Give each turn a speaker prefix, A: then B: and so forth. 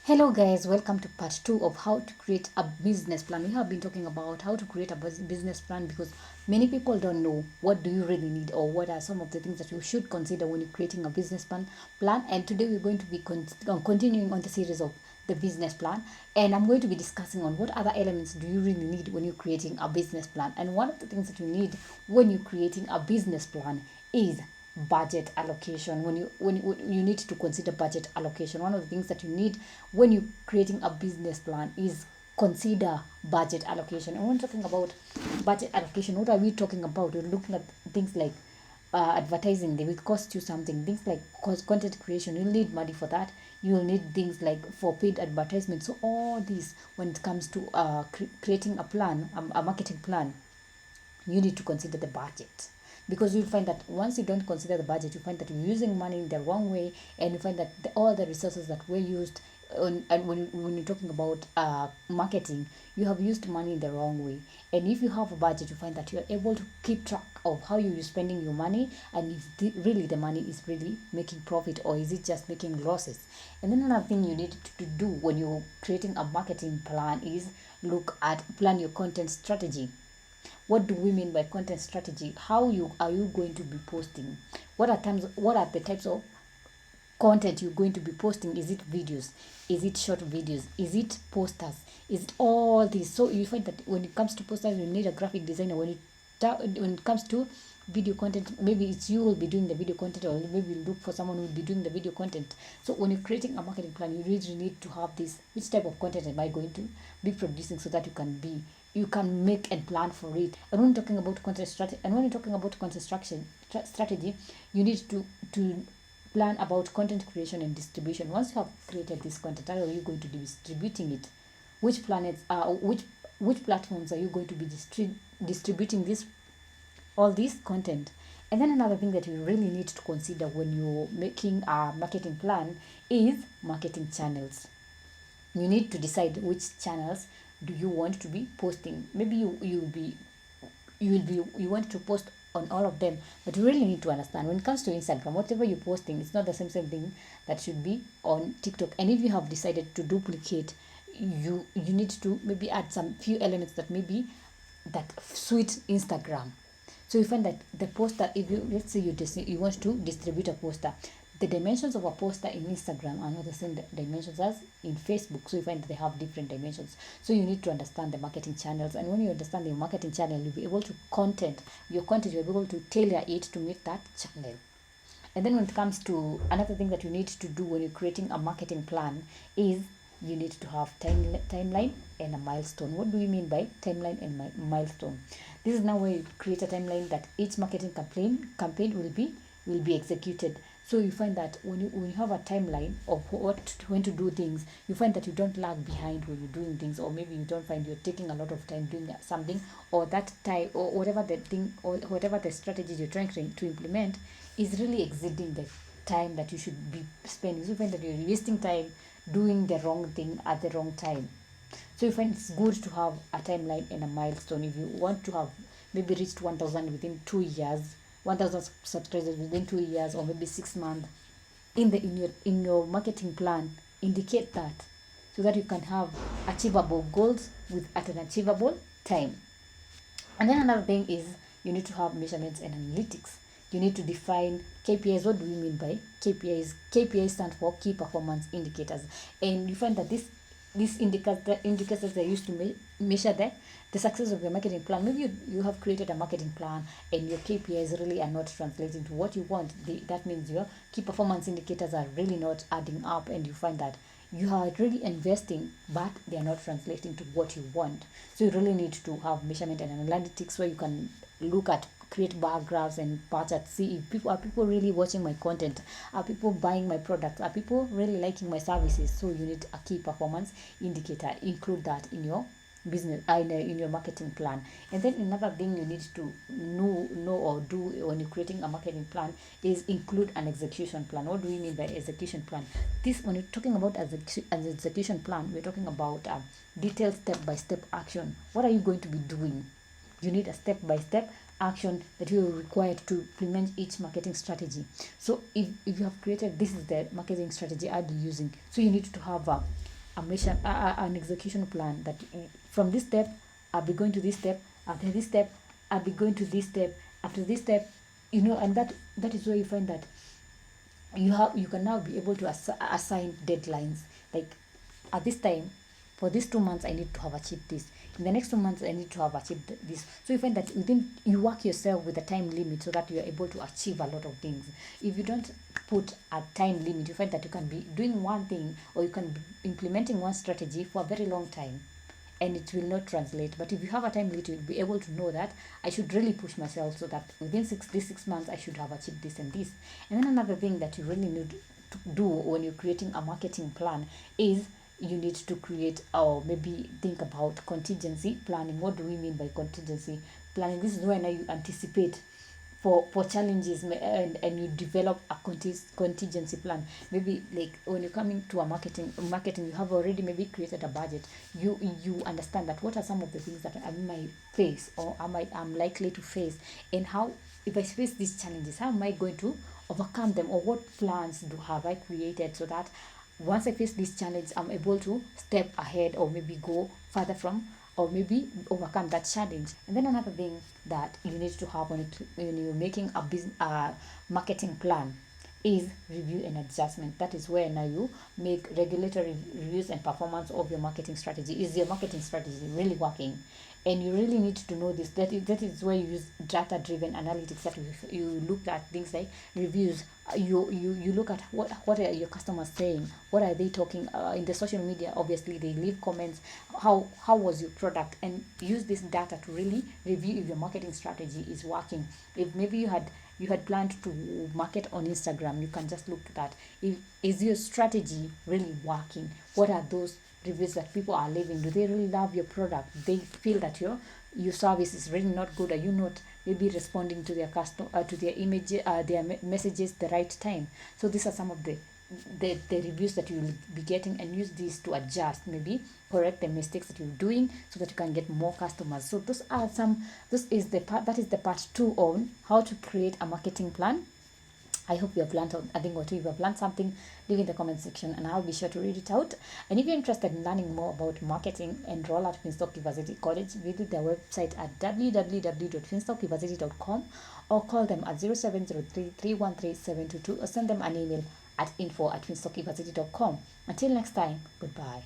A: Hello guys, welcome to part 2 of how to create a business plan. We have been talking about how to create a business plan because many people don't know what do you really need or what are some of the things that you should consider when you're creating a business plan. And today we're going to be continuing on the series of the business plan, and I'm going to be discussing on what other elements do you really need when you're creating a business plan. And one of the things that you need when you're creating a business plan is budget allocation. When you need to consider budget allocation, one of the things that you need when you're creating a business plan is consider budget allocation. And when talking about budget allocation, what are we talking about? We're looking at things like advertising. They will cost you something. Things like content creation, you'll need money for that. You'll need things like for paid advertisement. So all these, when it comes to creating a plan, a marketing plan, you need to consider the budget, because you'll find that once you don't consider the budget, you find that you're using money in the wrong way, and you find that all the resources that were used and when you're talking about marketing, you have used money in the wrong way. And if you have a budget, you find that you're able to keep track of how you're spending your money, and if really the money is really making profit or is it just making losses. And then another thing you need to do when you're creating a marketing plan is plan your content strategy. What do we mean by content strategy? How you are you going to be posting? What are the types of content you're going to be posting? Is it videos? Is it short videos? Is it posters? Is it all this? So you find that when it comes to posters, you need a graphic designer. When it comes to video content, maybe it's you will be doing the video content, or maybe you look for someone who will be doing the video content. So when you're creating a marketing plan, you really need to have this: which type of content am I going to be producing, so that you can make and plan for it. And when talking about content strategy, you need to plan about content creation and distribution. Once you have created this content, how are you going to be distributing it? Which platforms are you going to be distributing all this content? And then another thing that you really need to consider when you're making a marketing plan is marketing channels. You need to decide which channels do you want to be posting. Maybe you want to post on all of them, but you really need to understand when it comes to Instagram, whatever you're posting, it's not the same thing that should be on TikTok. And if you have decided to duplicate, you need to maybe add some few elements that suit Instagram. So you find that the poster, if you let's say you want to distribute a poster, the dimensions of a poster in Instagram are not the same dimensions as in Facebook. So you find that they have different dimensions. So you need to understand the marketing channels. And when you understand your marketing channel, you'll be able to you'll be able to tailor it to meet that channel. And then when it comes to another thing that you need to do when you're creating a marketing plan is you need to have timeline and a milestone. What do we mean by timeline and milestone? This is now where you create a timeline that each marketing campaign will be executed. So you find that when you have a timeline of when to do things, you find that you don't lag behind when you're doing things, or maybe you don't find you're taking a lot of time doing something, or that time, or whatever the thing, or whatever the strategies you're trying to implement is really exceeding the time that you should be spending. So you find that you're wasting time doing the wrong thing at the wrong time. So you find it's good to have a timeline and a milestone. If you want to have maybe reached 1,000 within 2 years, 1,000 subscribers within 2 years, or maybe 6 months, in your marketing plan, indicate that, so that you can have achievable goals at an achievable time. And then another thing is you need to have measurements and analytics. You need to define KPIs. What do we mean by KPIs? KPIs stand for key performance indicators, and you find that these indicators they used to measure the success of your marketing plan. Maybe you have created a marketing plan and your KPIs really are not translating to what you want. That means your key performance indicators are really not adding up, and you find that you are really investing, but they are not translating to what you want. So you really need to have measurement and analytics, where you can create bar graphs and bar charts, see if people really watching my content, are people buying my products, are people really liking my services. So you need a key performance indicator. Include that in your business, in your marketing plan. And then another thing you need to know or do when you're creating a marketing plan is include an execution plan. What do we mean by execution plan? When you're talking about an execution plan, we're talking about detailed step-by-step action. What are you going to be doing? You need a step-by-step action that you are required to implement each marketing strategy. So if you have created, this is the marketing strategy I'll be using. So you need to have a mission, an execution plan that from this step I'll be going to this step, after this step I'll be going to this step, after this step, and that is where you find that you can now be able to assign deadlines, like at this time, for these 2 months I need to have achieved this, in the next 2 months I need to have achieved this. So you find that within, you work yourself with a time limit so that you are able to achieve a lot of things. If you don't put a time limit, you find that you can be doing one thing, or you can be implementing one strategy for a very long time and it will not translate. But if you have a time limit, you'll be able to know that I should really push myself so that within these 6 months I should have achieved this and this. And then another thing that you really need to do when you're creating a marketing plan is you need to create, or maybe think about contingency planning. What do we mean by contingency planning? This is when you anticipate for challenges, and you develop a contingency plan. Maybe like when you're coming to a marketing, you have already maybe created a budget. You understand that what are some of the things that I might face, or I'm likely to face, and how, if I face these challenges, how am I going to overcome them, or what plans have I created so that once I face this challenge, I'm able to step ahead, or maybe go further from, or maybe overcome that challenge. And then another thing that you need to have when you're making a business marketing plan is review and adjustment. That is where now you make regulatory reviews and performance of your marketing strategy. Is your marketing strategy really working? And you really need to know this. That is where you use data driven analytics. That you look at things like reviews. You look at what are your customers saying, what are they talking in the social media. Obviously they leave comments, how was your product, and use this data to really review if your marketing strategy is working. If maybe you had planned to market on Instagram, you can just look at that. Is your strategy really working? What are those reviews that people are leaving? Do they really love your product? They feel that your service is really not good. Are you not maybe responding to their to their image, their messages the right time? So these are some of the reviews that you will be getting, and use these to adjust, maybe correct the mistakes that you're doing so that you can get more customers. So this is the part 2 on how to create a marketing plan. I hope you have learned, I think, what you have learned something. Leave in the comment section and I'll be sure to read it out. And if you're interested in learning more about marketing, enroll at Finstock Evarsity College. Visit their website at www.finstockevarsity.com, or call them at 0703-313-722, or send them an email at info@finstockevarsity.com. Until next time, goodbye.